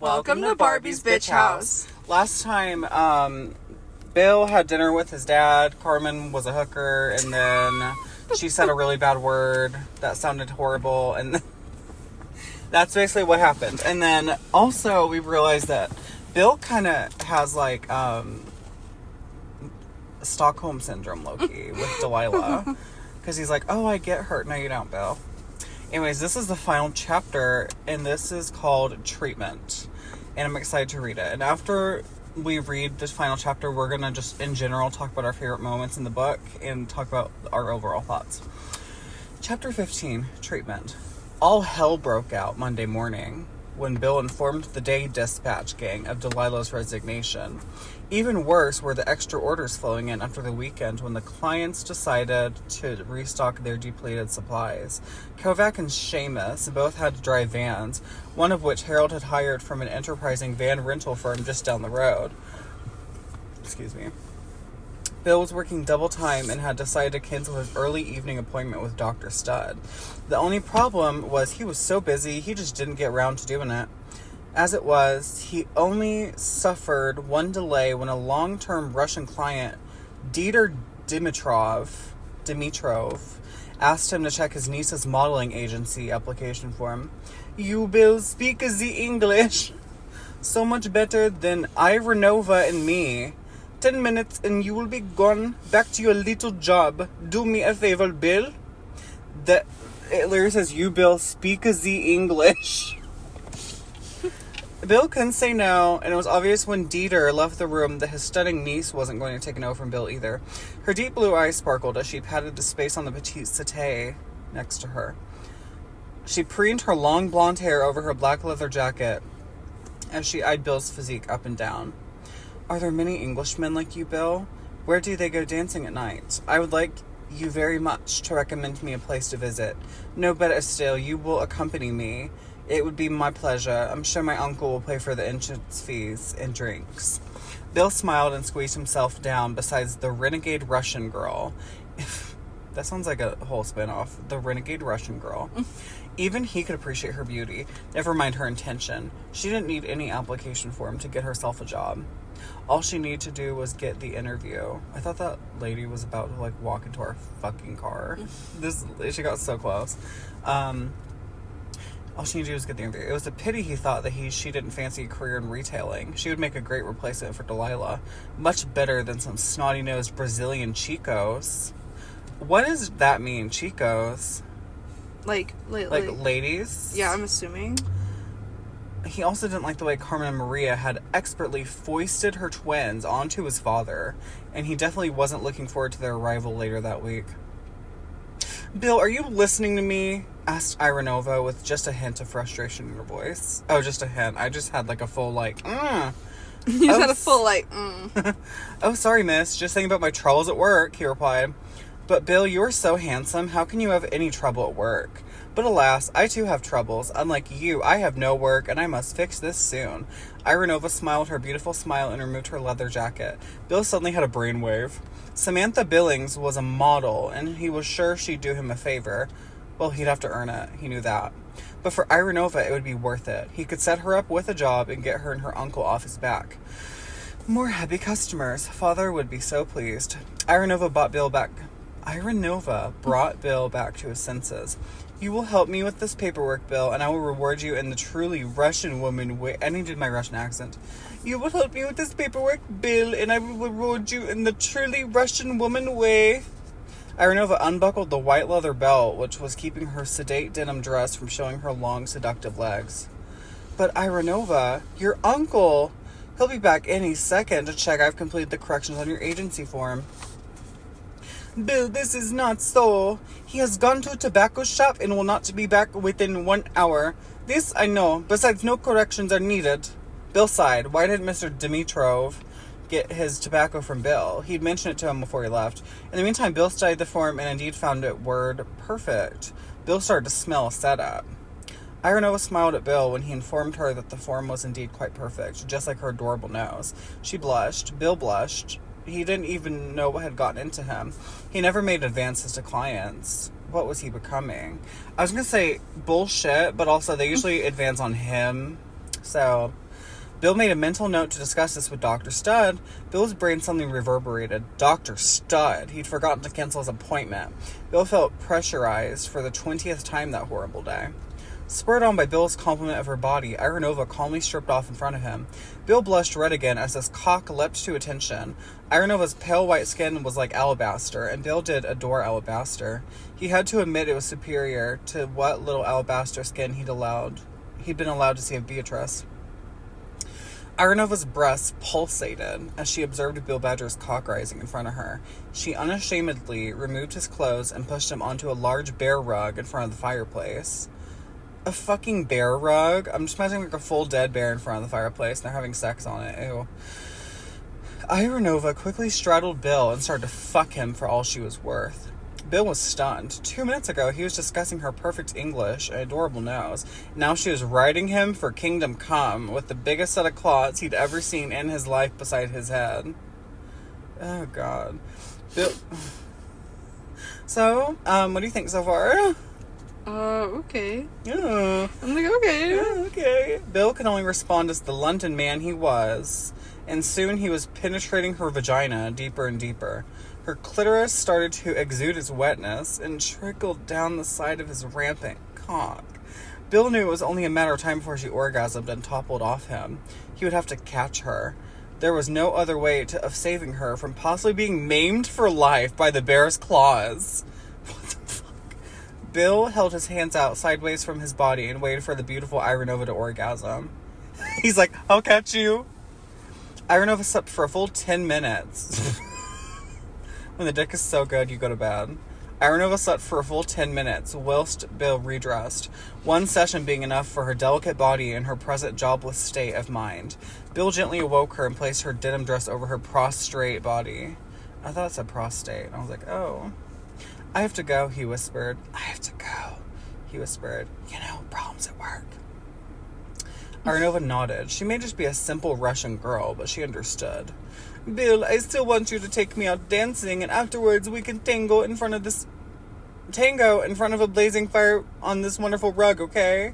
Welcome to Barbie's Bitch House. Last time, Bill had dinner with his dad. Carmen was a hooker, and then she said a really bad word that sounded horrible, and that's basically what happened. And then also we realized that Bill kind of has like Stockholm syndrome, low-key, with Delilah, because he's like, oh, I get hurt. No, you don't, Bill. Anyways, this is the final chapter, and this is called Treatment, and I'm excited to read it. And after we read this final chapter, we're going to just, in general, talk about our favorite moments in the book and talk about our overall thoughts. Chapter 15, Treatment. All hell broke out Monday morning when Bill informed the Day Dispatch gang of Delilah's resignation. Even worse were the extra orders flowing in after the weekend when the clients decided to restock their depleted supplies. Kovac and Seamus both had to drive vans, one of which Harold had hired from an enterprising van rental firm just down the road. Excuse me. Bill was working double time and had decided to cancel his early evening appointment with Dr. Studd. The only problem was he was so busy, he just didn't get around to doing it. As it was, he only suffered one delay when a long-term Russian client, Dieter Dimitrov, asked him to check his niece's modeling agency application form. You will speak the English so much better than Ironova and me. 10 minutes and you will be gone back to your little job. Do me a favor, Bill. It literally says, you, Bill, speak the English. Bill couldn't say no, and it was obvious when Dieter left the room that his stunning niece wasn't going to take a no from Bill either. Her deep blue eyes sparkled as she patted the space on the petite settee next to her. She preened her long blonde hair over her black leather jacket as she eyed Bill's physique up and down. Are there many Englishmen like you, Bill? Where do they go dancing at night? I would like you very much to recommend me a place to visit. No, better still, you will accompany me. It would be my pleasure. I'm sure my uncle will pay for the entrance fees and drinks. Bill smiled and squeezed himself down beside the renegade Russian girl. That sounds like a whole spinoff. The renegade Russian girl. Even he could appreciate her beauty. Never mind her intention. She didn't need any application form to get herself a job. All she needed to do was get the interview. I thought that lady was about to, like, walk into our fucking car. She got so close. All she needed to do was get the interview. It was a pity he thought that she didn't fancy a career in retailing. She would make a great replacement for Delilah. Much better than some snotty-nosed Brazilian chicos. What does that mean, chicos? Like ladies? Yeah, I'm assuming. He also didn't like the way Carmen and Maria had expertly foisted her twins onto his father, and he definitely wasn't looking forward to their arrival later that week. Bill, are you listening to me? Asked Ironova with just a hint of frustration in her voice. Oh, just a hint. I just had like a full like, You had a full like, Oh, sorry, miss. Just thinking about my troubles at work, he replied. But Bill, you're so handsome. How can you have any trouble at work? But alas, I too have troubles. Unlike you, I have no work, and I must fix this soon. Ironova smiled her beautiful smile and removed her leather jacket. Bill suddenly had a brainwave. Samantha Billings was a model, and he was sure she'd do him a favor. Well, he'd have to earn it. He knew that. But for Ironova, it would be worth it. He could set her up with a job and get her and her uncle off his back. More happy customers. Father would be so pleased. Ironova brought Bill back to his senses. You will help me with this paperwork, Bill, and I will reward you in the truly Russian woman way. I needed my Russian accent. You will help me with this paperwork, Bill, and I will reward you in the truly Russian woman way. Ironova unbuckled the white leather belt, which was keeping her sedate denim dress from showing her long, seductive legs. But Ironova, your uncle, he'll be back any second to check I've completed the corrections on your agency form. Bill, this is not so. He has gone to a tobacco shop and will not be back within 1 hour. This I know. Besides, no corrections are needed. Bill sighed. Why didn't Mr. Dimitrov get his tobacco from Bill? He'd mentioned it to him before he left. In the meantime, Bill studied the form and indeed found it word perfect. Bill started to smell a setup. Ironova smiled at Bill when he informed her that the form was indeed quite perfect, just like her adorable nose. She blushed. Bill blushed. He didn't even know what had gotten into him. He never made advances to clients. What was he becoming? I was going to say bullshit, but also they usually advance on him. So Bill made a mental note to discuss this with Dr. Studd. Bill's brain suddenly reverberated. Dr. Studd. He'd forgotten to cancel his appointment. Bill felt pressurized for the 20th time that horrible day. Spurred on by Bill's compliment of her body, Ironova calmly stripped off in front of him. Bill blushed red again as his cock leapt to attention. Ironova's pale white skin was like alabaster, and Bill did adore alabaster. He had to admit it was superior to what little alabaster skin he'd been allowed to see of Beatrice. Ironova's breasts pulsated as she observed Bill Badger's cock rising in front of her. She unashamedly removed his clothes and pushed him onto a large bear rug in front of the fireplace. A fucking bear rug? I'm just imagining like a full dead bear in front of the fireplace and they're having sex on it. Ew. Ironova quickly straddled Bill and started to fuck him for all she was worth. Bill was stunned. 2 minutes ago, he was discussing her perfect English and adorable nose. Now she was riding him for Kingdom Come with the biggest set of claws he'd ever seen in his life beside his head. Oh, God. Bill... So, what do you think so far? Okay. Yeah. I'm like, okay. Yeah, okay. Bill could only respond as the London man he was, and soon he was penetrating her vagina deeper and deeper. Her clitoris started to exude its wetness and trickled down the side of his rampant cock. Bill knew it was only a matter of time before she orgasmed and toppled off him. He would have to catch her. There was no other way of saving her from possibly being maimed for life by the bear's claws. What the fuck? Bill held his hands out sideways from his body and waited for the beautiful Ironova to orgasm. He's like, I'll catch you. Ironova slept for a full 10 minutes. When the dick is so good, you go to bed. Ironova slept for a full 10 minutes, whilst Bill redressed, one session being enough for her delicate body and her present jobless state of mind. Bill gently awoke her and placed her denim dress over her prostrate body. I thought it said prostate. I was like, oh. I have to go, he whispered. I have to go, he whispered. You know, problems at work. Ironova nodded. She may just be a simple Russian girl, but she understood. Bill, I still want you to take me out dancing, and afterwards we can tango in front of a blazing fire on this wonderful rug, okay?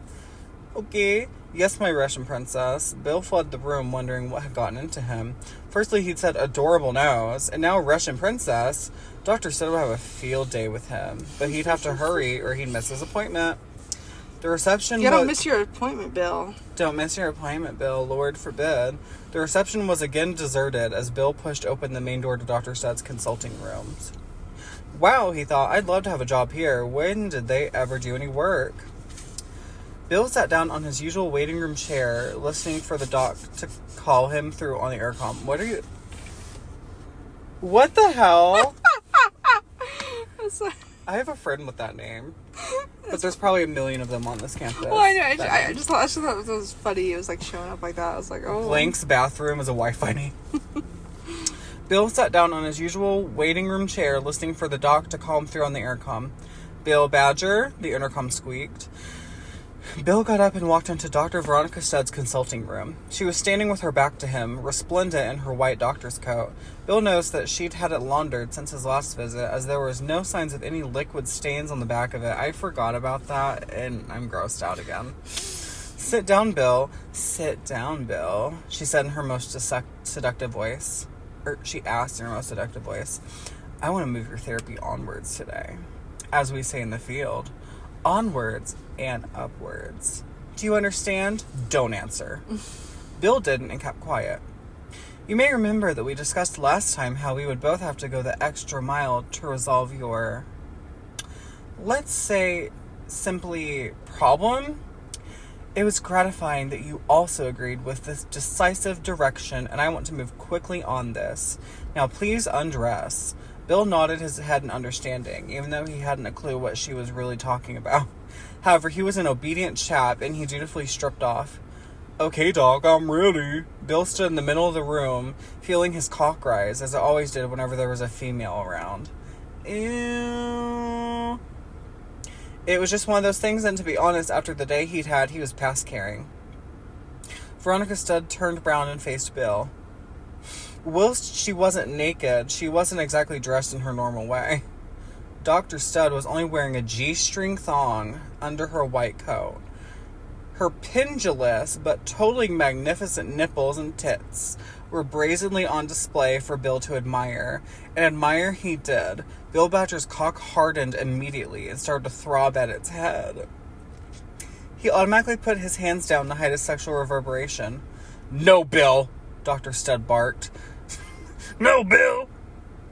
Okay. Yes, my Russian princess. Bill fled the room, wondering what had gotten into him. Firstly, he'd said adorable nose, and now Russian princess. Dr. Studd would have a field day with him, but he'd have to hurry or he'd miss his appointment. The reception Yeah, don't miss your appointment, Bill. Don't miss your appointment, Bill. Lord forbid. The reception was again deserted as Bill pushed open the main door to Dr. Studd's consulting rooms. Wow, he thought, I'd love to have a job here. When did they ever do any work? Bill sat down on his usual waiting room chair, listening for the doc to call him through on the intercom. What the hell? I have a friend with that name. But there's probably a million of them on this campus. Well, I know. I just thought it was funny. It was like showing up like that. I was like, oh. Blank's bathroom is a Wi-Fi name. Bill sat down on his usual waiting room chair, listening for the doc to call him through on the intercom. Bill Badger, the intercom squeaked. Bill got up and walked into Dr. Veronica Studd's consulting room. She was standing with her back to him, resplendent in her white doctor's coat. Bill noticed that she'd had it laundered since his last visit, as there was no signs of any liquid stains on the back of it. I forgot about that, and I'm grossed out again. Sit down, Bill. Sit down, Bill, she said in her most seductive voice. She asked in her most seductive voice. I want to move your therapy onwards today. As we say in the field, onwards and upwards. Do you understand? Don't answer. Bill didn't and kept quiet. You may remember that we discussed last time how we would both have to go the extra mile to resolve your, let's say, simply problem. It was gratifying that you also agreed with this decisive direction, and I want to move quickly on this. Now please undress. Bill nodded his head in understanding, even though he hadn't a clue what she was really talking about. However, he was an obedient chap, and he dutifully stripped off. Okay, Doc, I'm ready. Bill stood in the middle of the room, feeling his cock rise, as it always did whenever there was a female around. Ew. It was just one of those things, and to be honest, after the day he'd had, he was past caring. Veronica Studd turned brown and faced Bill. Whilst she wasn't naked, she wasn't exactly dressed in her normal way. Dr. Studd was only wearing a G-string thong under her white coat. Her pendulous but totally magnificent nipples and tits were brazenly on display for Bill to admire. And admire he did. Bill Badger's cock hardened immediately and started to throb at its head. He automatically put his hands down to hide his sexual reverberation. "No, Bill," Dr. Stud barked. "No, Bill.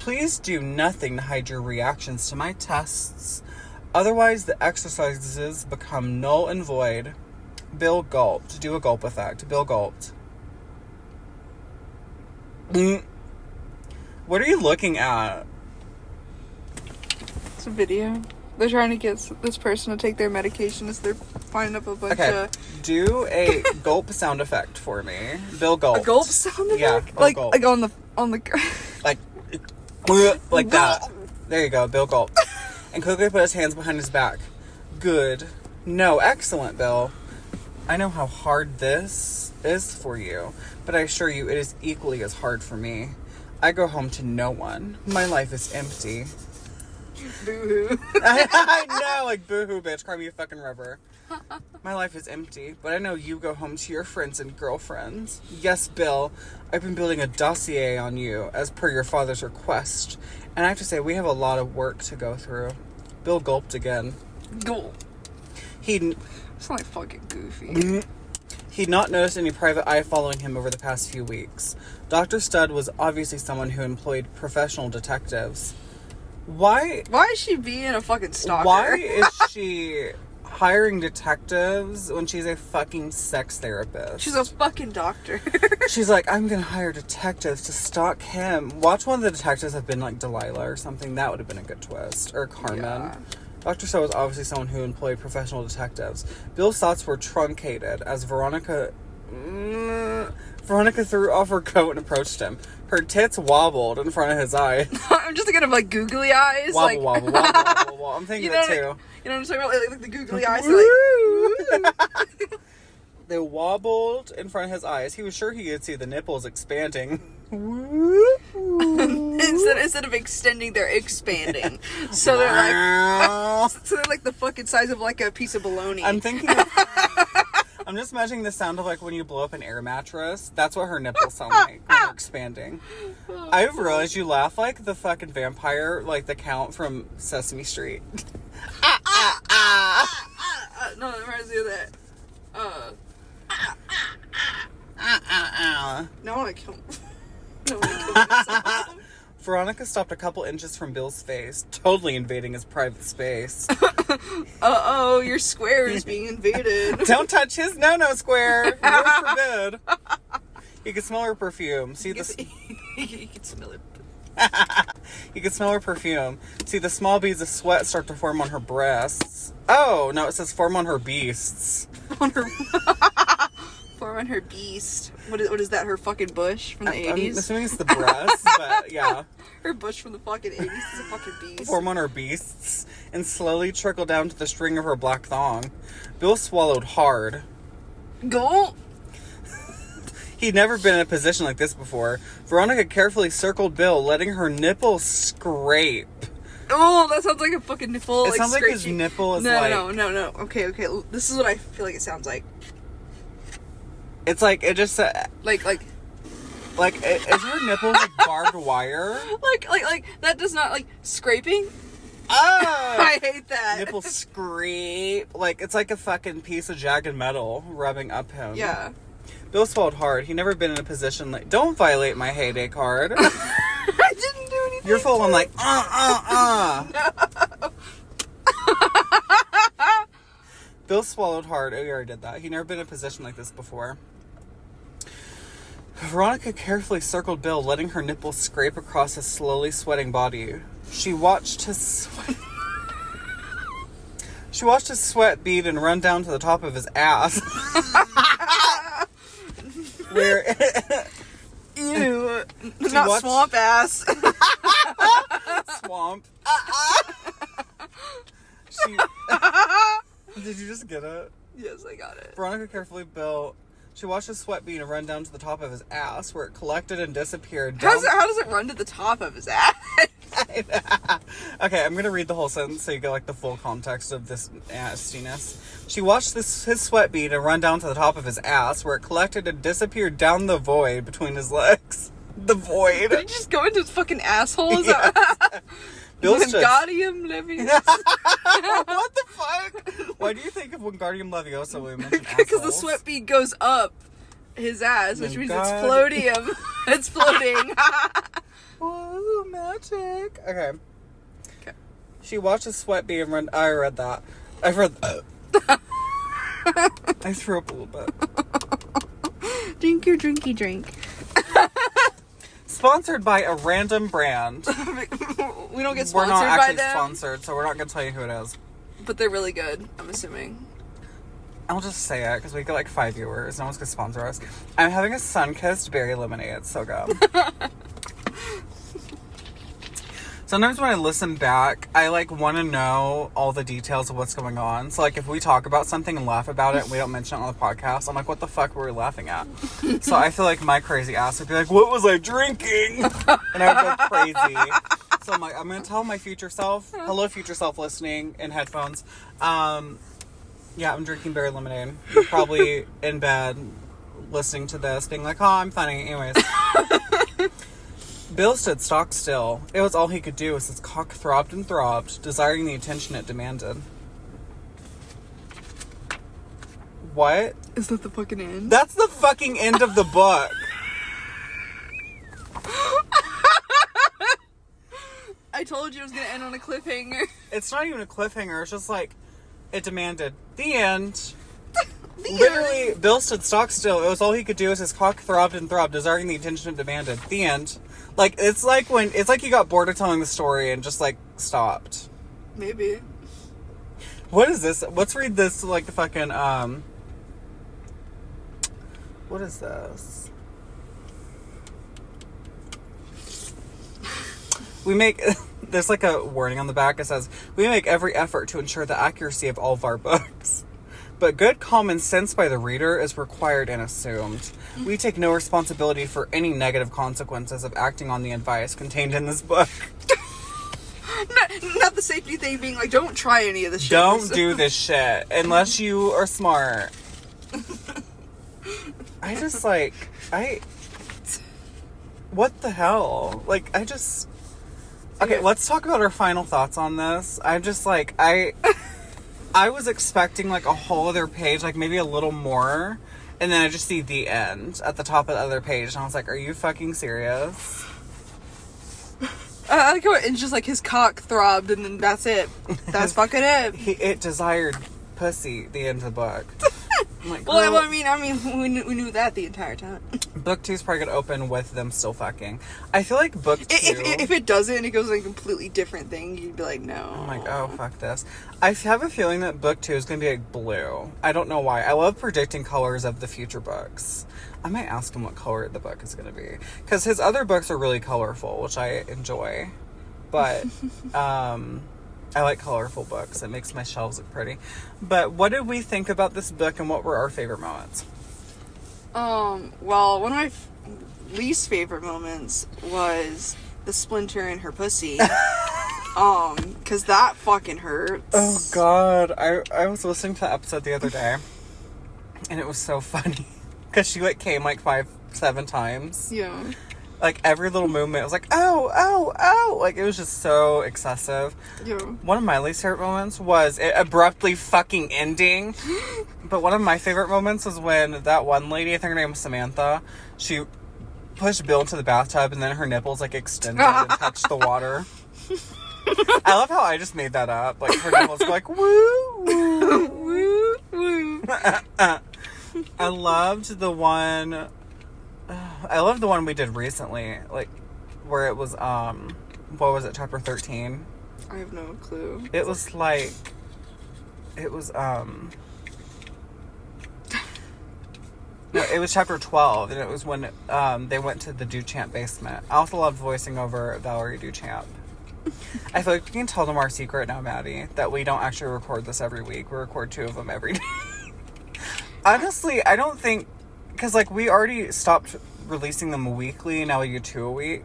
Please do nothing to hide your reactions to my tests. Otherwise, the exercises become null and void." Bill gulped. Do a gulp effect. Bill gulped. What are you looking at? It's a video. They're trying to get this person to take their medication as they're finding up a bunch of... Do a gulp sound effect for me. Bill gulp. A gulp sound effect? Yeah, like gulp. Like on the... like that. There you go, Bill gulp. And quickly put his hands behind his back. Good. No, excellent, Bill. I know how hard this is for you, but I assure you it is equally as hard for me. I go home to no one. My life is empty. Boo-hoo. I know, like, boo-hoo, bitch. Cry me a fucking river. My life is empty, but I know you go home to your friends and girlfriends. Yes, Bill, I've been building a dossier on you, as per your father's request. And I have to say, we have a lot of work to go through. Bill gulped again. Gulp. He'd... It's like fucking goofy. He'd not noticed any private eye following him over the past few weeks. Dr. Stud was obviously someone who employed professional detectives. Why is she being a fucking stalker? Why is she hiring detectives when she's a fucking sex therapist? She's a fucking doctor. She's like, I'm gonna hire detectives to stalk him. Watch one of the detectives have been like Delilah or something. That would have been a good twist. Or Carmen. Yeah. Dr. Stud was obviously someone who employed professional detectives. Bill's thoughts were truncated as Veronica threw off her coat and approached him. Her tits wobbled in front of his eyes. I'm just thinking of like googly eyes. Wobble, wobble, wobble, wobble, wobble. I'm thinking that too. You know what I'm talking about? Like the googly eyes. Like, they wobbled in front of his eyes. He was sure he could see the nipples expanding. instead of extending, they're expanding. So they're like the fucking size of like a piece of bologna. I'm just imagining the sound of like when you blow up an air mattress. That's what her nipples sound like when they're expanding. I've realized you laugh like the fucking vampire, like the Count from Sesame Street. No, it reminds me of that. No, I kill myself. Veronica stopped a couple inches from Bill's face, totally invading his private space. Uh-oh, your square is being invaded. Don't touch his no-no square. You're forbid. You can smell her perfume. You can smell it. You can smell her perfume. See the small beads of sweat start to form on her breasts. Oh, no, it says form on her beasts. Form on her beast. What is that? Her fucking bush from the 80s? I'm assuming it's the breasts, but yeah. Her bush from the fucking 80s is a fucking beast. Form on her beasts and slowly trickle down to the string of her black thong. Bill swallowed hard. Go. He'd never been in a position like this before. Veronica carefully circled Bill, letting her nipple scrape. Oh, that sounds like a fucking nipple. It sounds like his nipple is No. Okay. This is what I feel like it sounds like. It's like, it just... Like, is her nipple like barbed wire? Like, that does not, like, scraping? Oh! I hate that. Nipple scrape. Like, it's like a fucking piece of jagged metal rubbing up him. Yeah. Bill swallowed hard. He'd never been in a position like... Don't violate my heyday card. I didn't do anything. You're full on like, No. Bill swallowed hard. Oh, he already did that. He'd never been in a position like this before. Veronica carefully circled Bill, letting her nipples scrape across his slowly sweating body. She watched his sweat bead and run down to the top of his ass. Where... Ew. Not swamp ass. Swamp. Did you just get it? Yes, I got it. Veronica carefully built... She watched his sweat bead and run down to the top of his ass, where it collected and disappeared. How does it run to the top of his ass? I fine. Okay, I'm gonna read the whole sentence so you get like the full context of this nastiness. She watched his sweat bead and run down to the top of his ass, where it collected and disappeared down the void between his legs. The void. Did he just go into his fucking asshole? Is Yes. that Wingardium Wingardium What the fuck? Why do you think of Wingardium Leviosa when we mention assholes? Because the sweat bead goes up his ass, which means it's God. floatium. It's floating. Whoa, magic. Okay. She watched his sweat bead and run. I read that. I read that. I threw up a little bit. Drink your drinky drink. Sponsored by a random brand. We don't get sponsored We're not by actually them, sponsored, so we're not going to tell you who it is. but they're really good, I'm assuming. I'll just say it because we get like 5 viewers. No one's going to sponsor us. I'm having a sun-kissed berry lemonade. It's so good. Sometimes when I listen back, I like want to know all the details of what's going on. So like if we talk about something and laugh about it and we don't mention it on the podcast, I'm like, what the fuck were we laughing at? So I feel like my crazy ass would be like, what was I drinking? And I would go crazy. So I'm like, I'm going to tell my future self, hello future self listening in headphones. Yeah, I'm drinking berry lemonade. You're probably in bed listening to this being like, oh, I'm funny. Anyways. Bill stood stock still. It was all he could do as his cock throbbed and throbbed, desiring the attention it demanded. What? Is that the fucking end? That's the fucking end of the book. I told you it was gonna end on a cliffhanger. It's not even a cliffhanger. It's just like, it demanded. The end. The Literally, end. Bill stood stock still. It was all he could do as his cock throbbed and throbbed, desiring the attention it demanded. The end. Like, it's like he got bored of telling the story and just, like, stopped. Maybe. What is this? Let's read this, like, the fucking, what is this? We make, there's like a warning on the back. It says, we make every effort to ensure the accuracy of all of our books. But good common sense by the reader is required and assumed. We take no responsibility for any negative consequences of acting on the advice contained in this book. Not the safety thing being like, don't try any of this shit. Don't do this shit unless you are smart. I just like, what the hell? Like, okay, let's talk about our final thoughts on this. I'm just like, I was expecting like a whole other page, like maybe a little more. And then I just see the end at the top of the other page. And I was like, are you fucking serious? I like how it's just like his cock throbbed and then that's it. That's fucking it. It desired pussy, the end of the book. I'm like, Well, girl, I mean, we knew that the entire time. book 2 is probably going to open with them still fucking. I feel like book 2... If it doesn't and it goes like a completely different thing, you'd be like, no. I'm like, oh, fuck this. I have a feeling that book 2 is going to be like blue. I don't know why. I love predicting colors of the future books. I might ask him what color the book is going to be. Because his other books are really colorful, which I enjoy. But, I like colorful books. It makes my shelves look pretty. But what did we think about this book and what were our favorite moments? Well, one of my least favorite moments was the splinter in her pussy. Cause that fucking hurts. Oh, God. I was listening to the episode the other day, and it was so funny. Because she, like, came, like, 5-7 times. Yeah. Like, every little movement was like, oh, oh, oh. Like, it was just so excessive. Yeah. One of my least favorite moments was it abruptly fucking ending. But one of my favorite moments was when that one lady, I think her name was Samantha, she pushed Bill into the bathtub and then her nipples, like, extended and touched the water. I love how I just made that up. Like, her nipples go like, woo, woo. Woo, woo. I loved the one we did recently, like, where it was, what was it, chapter 13? I have no clue. It was like, it was, no, it was chapter 12, and it was when, they went to the Duchamp basement. I also loved voicing over Valerie Duchamp. I feel like we can tell them our secret now, Maddie, that we don't actually record this every week. We record 2 of them every day. Honestly, I don't think, because, like, we already stopped releasing them weekly, now we do 2 a week.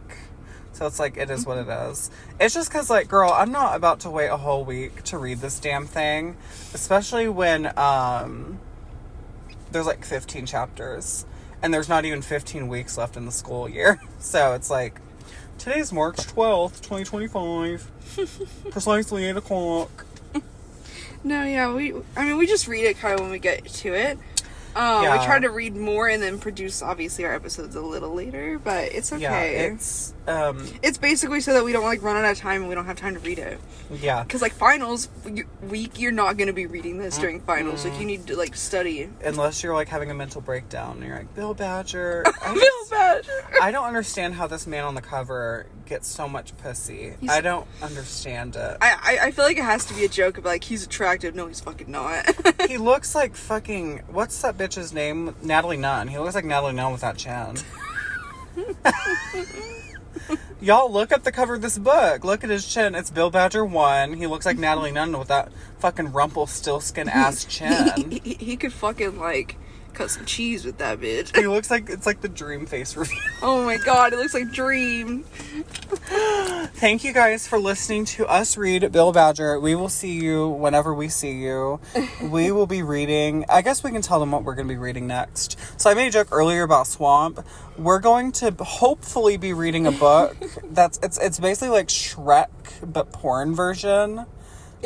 So it's like, it is what it is. It's just because, like, girl, I'm not about to wait a whole week to read this damn thing. Especially when there's like 15 chapters. And there's not even 15 weeks left in the school year. So it's like, today's March 12th, 2025. Precisely 8 o'clock. No, yeah, we just read it kind of when we get to it. Yeah. We try to read more and then produce, obviously, our episodes a little later, but it's okay. Yeah, it's basically so that we don't, like, run out of time and we don't have time to read it. Yeah. Because, like, finals week, you're not going to be reading this during finals. Like, you need to, like, study. Unless you're, like, having a mental breakdown and you're like, Bill Badger. Bill Badger. I don't understand how this man on the cover gets so much pussy. I don't understand it. I feel like it has to be a joke of, like, he's attractive. No, he's fucking not. He looks like fucking, what's that bitch's name? Natalie Nunn. He looks like Natalie Nunn with that chin. Y'all, look up the cover of this book. Look at his chin. It's Bill Badger 1. He looks like Natalie Nunn with that fucking Rumpelstiltskin ass chin. He could fucking, like, cut some cheese with that bitch. He looks like, it's like the Dream Face review. Oh my god, it looks like Dream. Thank you guys for listening to us read Bill Badger. We will see you whenever we see you. We will be reading, I guess we can tell them what we're going to be reading next. So I made a joke earlier about Swamp. We're going to hopefully be reading a book it's basically like Shrek but porn version.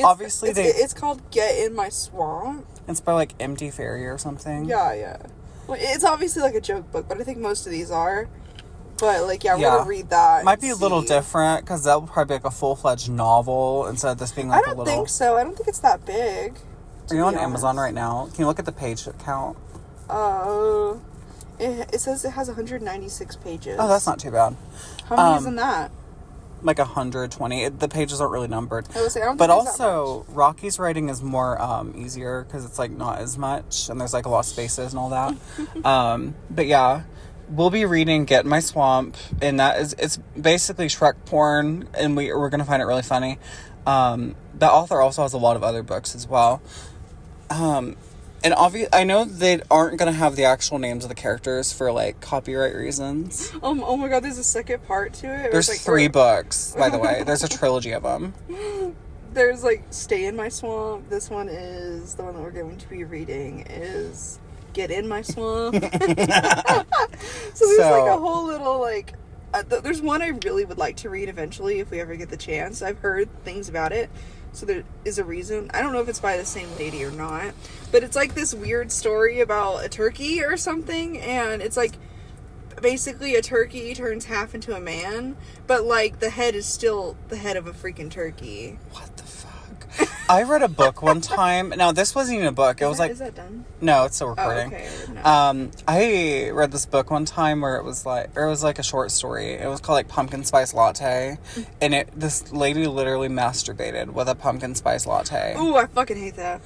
Obviously it's called Get in My Swamp. It's by like Empty Fairy or something. Yeah. Well, it's obviously like a joke book, but I think most of these are. But, like, yeah, we're going to read that. Might be a little different, because that would probably be like a full-fledged novel, instead of this being like a little... I don't think so. I don't think it's that big. Are you on Amazon right now? Can you look at the page count? It says it has 196 pages. Oh, that's not too bad. How many is in that? Like 120. The pages aren't really numbered. I don't think but also, Rocky's writing is more easier, because it's, like, not as much, and there's, like, a lot of spaces and all that. But, yeah. We'll be reading Get in My Swamp, and it's basically Shrek porn, and we're going to find it really funny. The author also has a lot of other books as well. And I know they aren't going to have the actual names of the characters for, like, copyright reasons. Oh my god, there's a second part to it? There's like 3 books, by the way. There's a trilogy of them. There's, like, Stay in My Swamp. This one is, the one that we're going to be reading is... Get in My Swamp. So there's like a whole little like there's one I really would like to read eventually if we ever get the chance. I've heard things about it, so there is a reason. I don't know if it's by the same lady or not, but it's like this weird story about a turkey or something, and it's like basically a turkey turns half into a man, but like the head is still the head of a freaking turkey. What the fuck? I read a book one time. No, this wasn't even a book. Is that done? No, it's still recording. Oh, okay. No. I read this book one time where it was like a short story. It was called like Pumpkin Spice Latte, and this lady literally masturbated with a pumpkin spice latte. Ooh, I fucking hate that.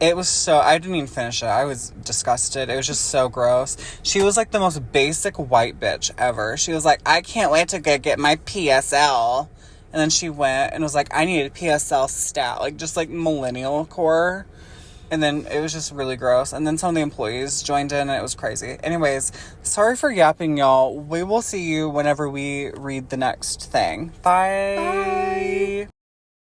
It was I didn't even finish it. I was disgusted. It was just so gross. She was like the most basic white bitch ever. She was like, I can't wait to get my PSL. And then she went and was like, I need a PSL stat. Like, just like millennial core. And then it was just really gross. And then some of the employees joined in and it was crazy. Anyways, sorry for yapping, y'all. We will see you whenever we read the next thing. Bye.